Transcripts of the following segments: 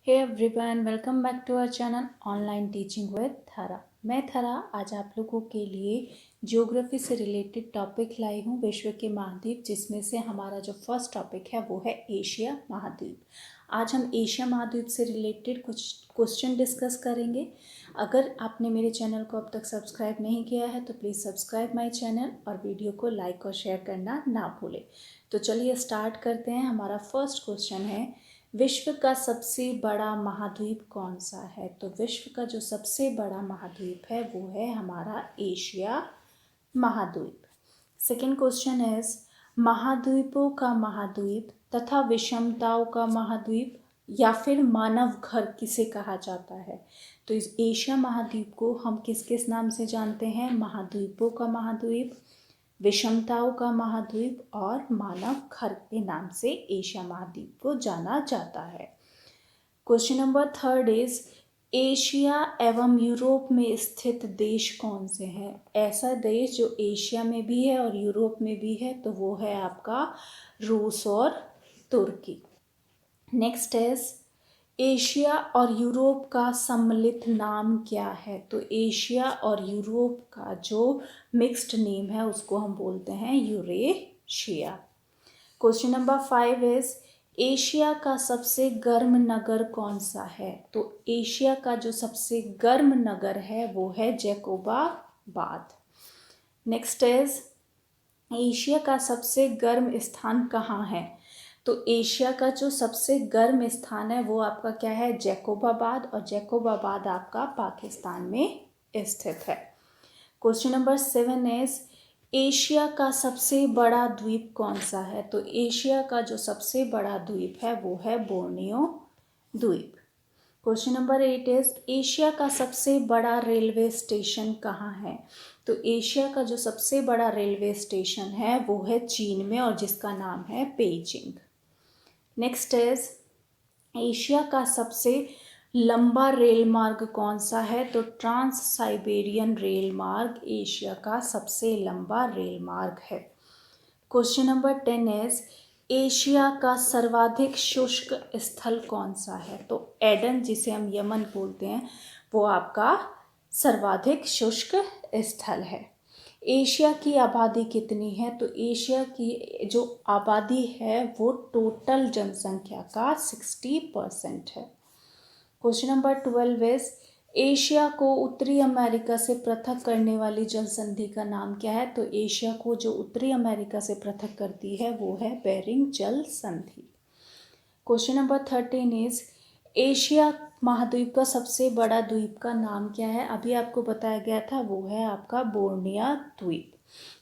Hey everyone, welcome back to our channel online teaching with Thara. मैं थरा आज आप लोगों के लिए ज्योग्राफी से रिलेटेड टॉपिक लाई हूँ, विश्व के महाद्वीप, जिसमें से हमारा जो फर्स्ट टॉपिक है वो है एशिया महाद्वीप। आज हम एशिया महाद्वीप से रिलेटेड कुछ क्वेश्चन डिस्कस करेंगे। अगर आपने मेरे चैनल को अब तक सब्सक्राइब नहीं किया है तो प्लीज़ सब्सक्राइब माय चैनल और वीडियो को लाइक और शेयर करना ना भूलें। तो चलिए स्टार्ट करते हैं। हमारा फर्स्ट क्वेश्चन है, विश्व का सबसे बड़ा महाद्वीप कौन सा है? तो विश्व का जो सबसे बड़ा महाद्वीप है वो है हमारा एशिया महाद्वीप। सेकेंड क्वेश्चन इज, महाद्वीपों का महाद्वीप तथा विषमताओं का महाद्वीप या फिर मानव घर किसे कहा जाता है? तो इस एशिया महाद्वीप को हम किस किस नाम से जानते हैं? महाद्वीपों का महाद्वीप, विषमताओं का महाद्वीप और मानव घर के नाम से एशिया महाद्वीप को जाना जाता है। Question number third is, Asia एवं यूरोप में स्थित देश कौन से हैं? ऐसा देश जो एशिया में भी है और यूरोप में भी है तो वो है आपका रूस और तुर्की। नेक्स्ट इज, एशिया और यूरोप का सम्मिलित नाम क्या है? तो एशिया और यूरोप का जो मिक्स्ड नेम है उसको हम बोलते हैं Eurasia. Question number 5 is, Asia का सबसे गर्म नगर कौन सा है? तो एशिया का जो सबसे गर्म नगर है वो है जैकोबाबाद। नेक्स्ट इज, एशिया का सबसे गर्म स्थान कहाँ है? तो एशिया का जो सबसे गर्म स्थान है वो आपका क्या है? जैकोबाबाद, और जैकोबाबाद आपका पाकिस्तान में स्थित है। क्वेश्चन नंबर 7 इज, एशिया का सबसे बड़ा द्वीप कौन सा है? तो एशिया का जो सबसे बड़ा द्वीप है वो है बोर्नियो द्वीप। क्वेश्चन नंबर 8 इज, एशिया का सबसे बड़ा रेलवे स्टेशन कहाँ है? तो एशिया का जो सबसे बड़ा रेलवे स्टेशन है वो है चीन में और जिसका नाम है पेइचिंग। नेक्स्ट इज, एशिया का सबसे लंबा रेल मार्ग कौन सा है? तो ट्रांस साइबेरियन रेल मार्ग एशिया का सबसे लंबा रेल मार्ग है। क्वेश्चन नंबर 10 इज, एशिया का सर्वाधिक शुष्क स्थल कौन सा है? तो एडन, जिसे हम यमन बोलते हैं, वो आपका सर्वाधिक शुष्क स्थल है। एशिया की आबादी कितनी है? तो एशिया की जो आबादी है वो टोटल जनसंख्या का 60% है। क्वेश्चन नंबर 12 इज, एशिया को उत्तरी अमेरिका से पृथक करने वाली जल संधि का नाम क्या है? तो एशिया को जो उत्तरी अमेरिका से पृथक करती है वो है बेरिंग जल संधि। क्वेश्चन नंबर 13 इज, एशिया महाद्वीप का सबसे बड़ा द्वीप का नाम क्या है? अभी आपको बताया गया था, वो है आपका बोर्निया द्वीप।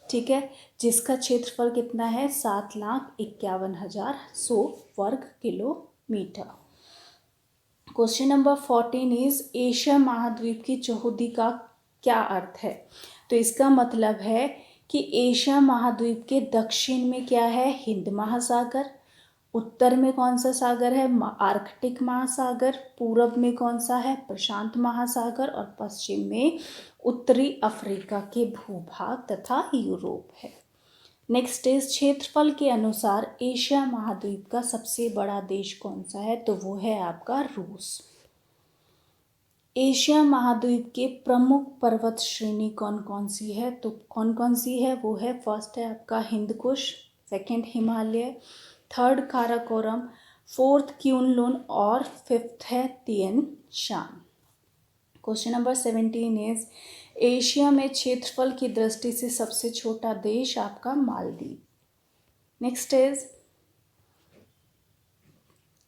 ठीक है, जिसका क्षेत्रफल कितना है? 7,51,100 वर्ग kilometre. Question number 14 is, Asia महाद्वीप की चौहदी का क्या अर्थ है? तो इसका मतलब है कि एशिया महाद्वीप के दक्षिण में क्या है? हिंद महासागर, उत्तर में कौन सा सागर है? आर्कटिक महासागर, पूरब में कौन सा है? प्रशांत महासागर, और पश्चिम में उत्तरी अफ्रीका के भूभाग तथा यूरोप है। नेक्स्ट इज, क्षेत्रफल के अनुसार एशिया महाद्वीप का सबसे बड़ा देश कौन सा है? तो वो है आपका रूस। एशिया महाद्वीप के प्रमुख पर्वत श्रेणी कौन कौन सी है? तो कौन कौन सी है? वो है, फर्स्ट है आपका Hindu Kush, second Himalaya, third Karakoram, fourth Kunlun और फिफ्थ है तिएन शान। क्वेश्चन नंबर 17 इज, एशिया में क्षेत्रफल की दृष्टि से सबसे छोटा देश आपका मालदीव। नेक्स्ट इज,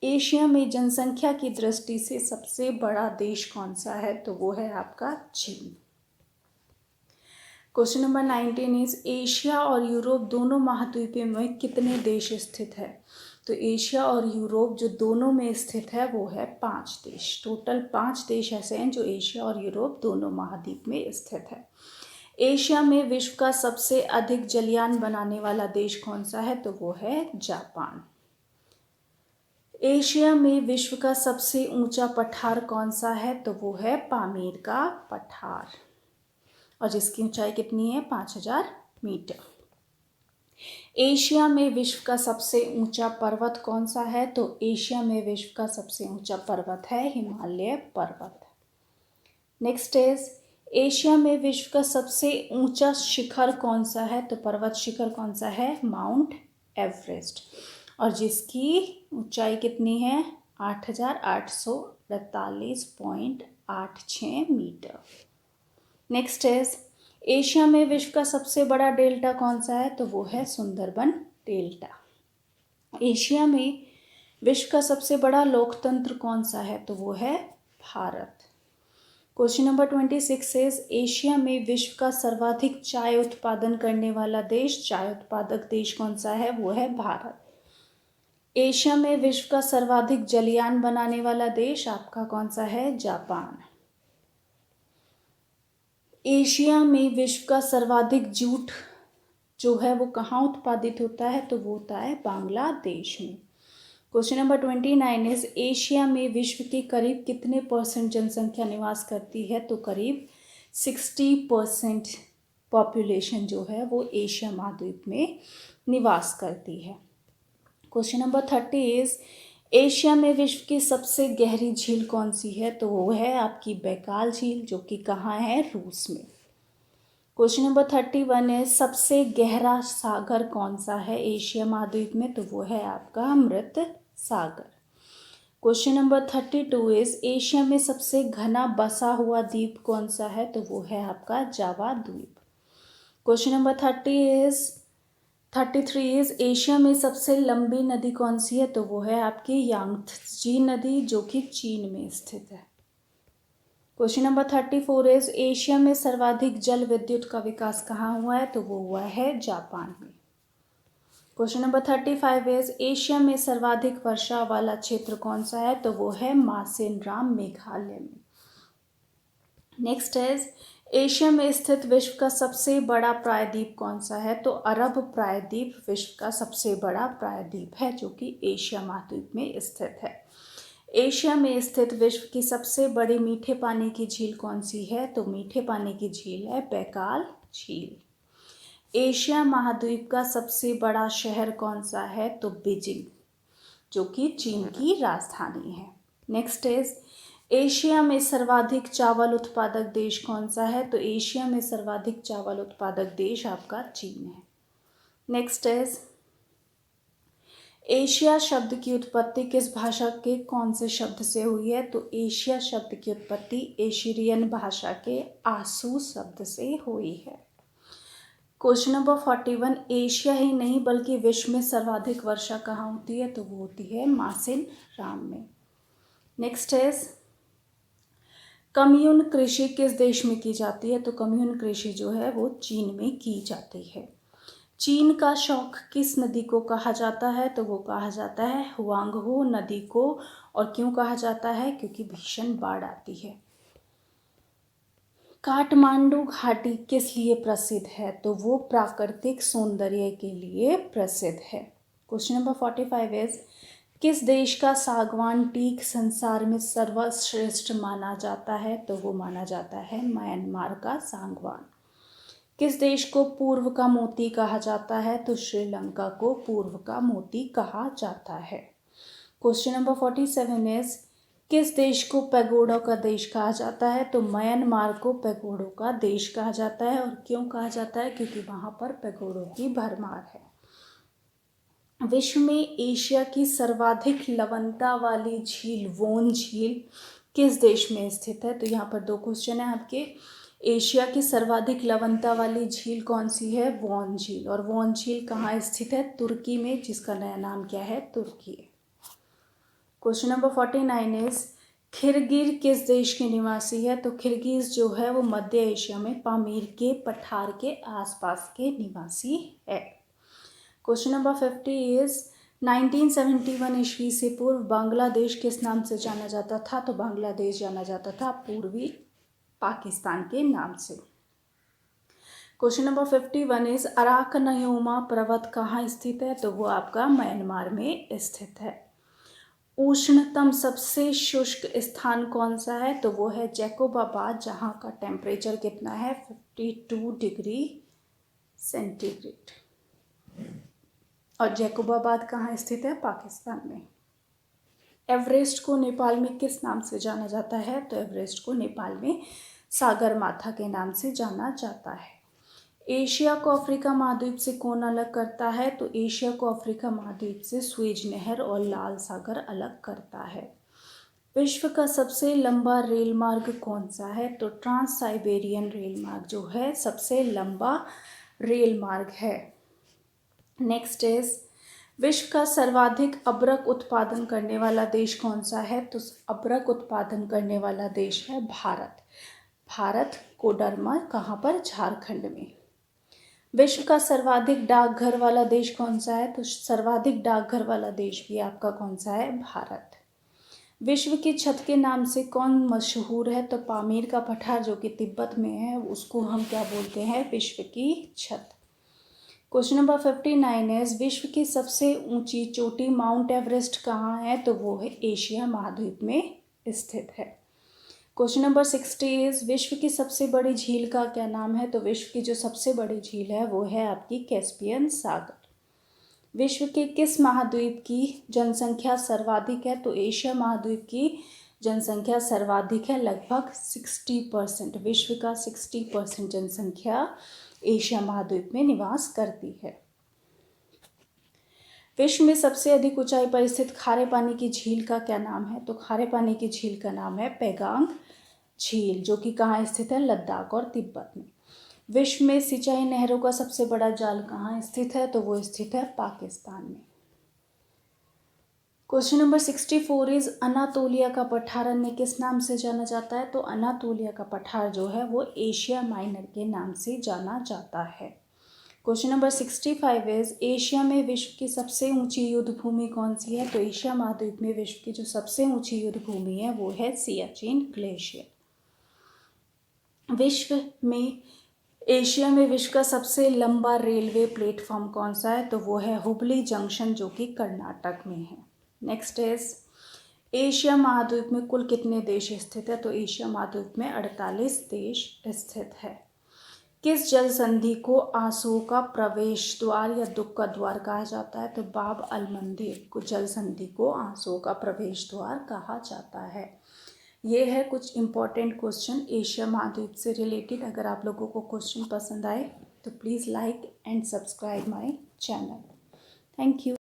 एशिया में जनसंख्या की दृष्टि से सबसे बड़ा देश कौन सा है? तो वो है आपका चीन। क्वेश्चन नंबर 19 इज, एशिया और यूरोप दोनों महाद्वीपों में कितने देश स्थित है? तो एशिया और यूरोप जो दोनों में स्थित है वो है 5 देश। टोटल 5 देश ऐसे हैं जो एशिया और यूरोप दोनों महाद्वीप में स्थित है। एशिया में विश्व का सबसे अधिक जलयान बनाने वाला देश कौन सा है? तो वो है जापान। एशिया में विश्व का सबसे ऊंचा पठार कौन सा है? तो वो है पामीर का पठार, और जिसकी ऊंचाई कितनी है? 5,000 मीटर। एशिया में विश्व का सबसे ऊंचा पर्वत कौन सा है? तो एशिया में विश्व का सबसे ऊंचा पर्वत है हिमालय पर्वत। नेक्स्ट इज एशिया में विश्व का सबसे ऊंचा शिखर कौन सा है? तो पर्वत शिखर कौन सा है? माउंट एवरेस्ट, और जिसकी ऊंचाई कितनी है? 8,848.86 मीटर। नेक्स्ट इज एशिया में विश्व का सबसे बड़ा डेल्टा कौन सा है? तो वो है सुंदरबन डेल्टा। एशिया में विश्व का सबसे बड़ा लोकतंत्र कौन सा है? तो वो है Bharat. Question number 26 is Asia में विश्व का सर्वाधिक चाय उत्पादन करने वाला देश, चाय उत्पादक देश कौन सा है? वो है भारत। एशिया में विश्व का सर्वाधिक जलयान बनाने वाला देश आपका कौन सा है? जापान। एशिया में विश्व का सर्वाधिक जूट जो है वो कहाँ उत्पादित होता है? तो वो होता है बांग्लादेश में। क्वेश्चन नंबर 29 इज एशिया में विश्व के करीब कितने % जनसंख्या निवास करती है? तो करीब 60% पॉपुलेशन जो है वो एशिया महाद्वीप में निवास करती है। क्वेश्चन नंबर 30 इज एशिया में विश्व की सबसे गहरी झील कौन सी है? तो वो है आपकी बैकाल झील, जो कि कहाँ है? रूस में। क्वेश्चन नंबर 31 है सबसे गहरा सागर कौन सा है एशिया महाद्वीप में? तो वो है आपका मृत सागर। क्वेश्चन नंबर 32 इज एशिया में सबसे घना बसा हुआ द्वीप कौन सा है? तो वो है आपका जावा द्वीप। क्वेश्चन नंबर 33 इज एशिया में सबसे लंबी नदी कौन सी है? तो वो है आपकी यांगत्से नदी, जो कि चीन में स्थित है। क्वेश्चन नंबर 34 इज एशिया में सर्वाधिक जल विद्युत का विकास कहाँ हुआ है? तो वो हुआ है जापान में। क्वेश्चन नंबर 35 इज एशिया में सर्वाधिक वर्षा वाला क्षेत्र कौन सा है? तो वो है मासेनराम, मेघालय में। नेक्स्ट इज एशिया में स्थित विश्व का सबसे बड़ा प्रायद्वीप कौन सा है? तो अरब प्रायद्वीप विश्व का सबसे बड़ा प्रायद्वीप है, जो कि एशिया महाद्वीप में स्थित है। एशिया में स्थित विश्व की सबसे बड़ी मीठे पानी की झील कौन सी है? तो मीठे पानी की झील है बैकाल झील। एशिया महाद्वीप का सबसे बड़ा शहर कौन सा है? तो बीजिंग, जो कि चीन की राजधानी है। नेक्स्ट इज एशिया में सर्वाधिक चावल उत्पादक देश कौन सा है? तो एशिया में सर्वाधिक चावल उत्पादक देश आपका चीन है। नेक्स्ट इज एशिया शब्द की उत्पत्ति किस भाषा के कौन से शब्द से हुई है? तो एशिया शब्द की उत्पत्ति एशिरियन भाषा के आसू शब्द से हुई है। क्वेश्चन नंबर 41 एशिया ही नहीं बल्कि विश्व में सर्वाधिक वर्षा कहाँ होती है? तो वो होती है मासेनराम में। नेक्स्ट इज कम्यून कृषि किस देश में की जाती है? तो कम्यून कृषि जो है वो चीन में की जाती है। चीन का शौक किस नदी को कहा जाता है? तो वो कहा जाता है हुआंगहो नदी को। और क्यों कहा जाता है? क्योंकि भीषण बाढ़ आती है। काठमांडू घाटी किस लिए प्रसिद्ध है? तो वो प्राकृतिक सौंदर्य के लिए प्रसिद्ध है। क्वेश्चन नंबर 45 इज किस देश का सागवान टीक संसार में सर्वश्रेष्ठ माना जाता है? तो वो माना जाता है म्यांमार का सागवान। किस देश को पूर्व का मोती कहा जाता है? तो श्रीलंका को पूर्व का मोती कहा जाता है। क्वेश्चन नंबर 47 इज किस देश को पैगोडा का देश कहा जाता है? तो म्यांमार को पैगोडों का देश कहा जाता है। और क्यों कहा जाता है? क्योंकि वहाँ पर पैगोडों की भरमार है। विश्व में एशिया की सर्वाधिक लवणता वाली झील वोन झील किस देश में स्थित है? तो यहाँ पर 2 क्वेश्चन है आपके। एशिया की सर्वाधिक लवणता वाली झील कौन सी है? वोन झील। और वोन झील कहाँ स्थित है? तुर्की में, जिसका नया नाम क्या है? तुर्की है। क्वेश्चन नंबर 49 इज खिरगिर किस देश के निवासी है? तो खिरगिज जो है वो मध्य एशिया में पामीर के पठार के आसपास के निवासी है। क्वेश्चन नंबर 50 इज 1971 ईस्वी से पूर्व बांग्लादेश किस नाम से जाना जाता था? तो बांग्लादेश जाना जाता था पूर्वी पाकिस्तान के नाम से। क्वेश्चन नंबर 51 इज अराकनयोमा पर्वत कहाँ स्थित है? तो वो आपका म्यांमार में स्थित है। उष्णतम सबसे शुष्क स्थान कौन सा है? तो वो है जैकोबाबाद, जहाँ का टेम्परेचर कितना है? 52 डिग्री सेंटीग्रेड। और जैकोबाबाद कहाँ स्थित है? पाकिस्तान में। एवरेस्ट को नेपाल में किस नाम से जाना जाता है? तो एवरेस्ट को नेपाल में सागरमाथा के नाम से जाना जाता है। एशिया को अफ्रीका महाद्वीप से कौन अलग करता है? तो एशिया को अफ्रीका महाद्वीप से स्वेज नहर और लाल सागर अलग करता है। विश्व का सबसे लंबा रेल मार्ग कौन सा है? तो ट्रांस साइबेरियन रेल मार्ग जो है सबसे लंबा रेल मार्ग है। नेक्स्ट इज विश्व का सर्वाधिक अबरक उत्पादन करने वाला देश कौन सा है? तो अबरक उत्पादन करने वाला देश है भारत। भारत कोडरमा कहाँ पर? झारखंड में। विश्व का सर्वाधिक डाकघर वाला देश कौन सा है? तो सर्वाधिक डाकघर वाला देश भी आपका कौन सा है? भारत। विश्व की छत के नाम से कौन मशहूर है? तो पामीर का पठार जो कि तिब्बत में है उसको हम क्या बोलते हैं? विश्व की छत। क्वेश्चन नंबर 59 है विश्व की सबसे ऊंची चोटी माउंट एवरेस्ट कहाँ है? तो वो है एशिया महाद्वीप में स्थित है। क्वेश्चन नंबर 60 इज विश्व की सबसे बड़ी झील का क्या नाम है? तो विश्व की जो सबसे बड़ी झील है वो है आपकी कैस्पियन सागर। विश्व के किस महाद्वीप की जनसंख्या सर्वाधिक है? तो एशिया महाद्वीप की जनसंख्या सर्वाधिक है, लगभग 60%। विश्व का 60% जनसंख्या एशिया महाद्वीप में निवास करती है। विश्व में सबसे अधिक ऊंचाई पर स्थित खारे पानी की झील का क्या नाम है? तो खारे पानी की झील का नाम है पैगांग झील जो कि कहाँ स्थित है? लद्दाख और तिब्बत में। विश्व में सिंचाई नहरों का सबसे बड़ा जाल कहाँ स्थित है? तो वो स्थित है पाकिस्तान में। क्वेश्चन नंबर 64 इज अनातोलिया का पठार अन्य किस नाम से जाना जाता है? तो अनातोलिया का पठार जो है वो एशिया माइनर के नाम से जाना जाता है। क्वेश्चन नंबर 65 इज एशिया में विश्व की सबसे ऊंची युद्ध भूमि कौन सी है? तो एशिया महाद्वीप में विश्व की जो सबसे ऊंची युद्ध भूमि है वो है सियाचिन ग्लेशियर। एशिया में विश्व का सबसे लंबा रेलवे प्लेटफॉर्म कौन सा है? तो वो है हुबली जंक्शन जो कि कर्नाटक में है। नेक्स्ट इज एशिया महाद्वीप में कुल कितने देश स्थित है? तो एशिया महाद्वीप में 48 देश स्थित है। किस जल संधि को आंसुओं का प्रवेश द्वार या दुख का द्वार कहा जाता है? तो बाब अल मंदीब को जल संधि को आंसुओं का प्रवेश द्वार कहा जाता है। ये है कुछ इम्पॉर्टेंट क्वेश्चन एशिया महाद्वीप से रिलेटेड। अगर आप लोगों को क्वेश्चन पसंद आए तो please like and subscribe my channel. Thank you.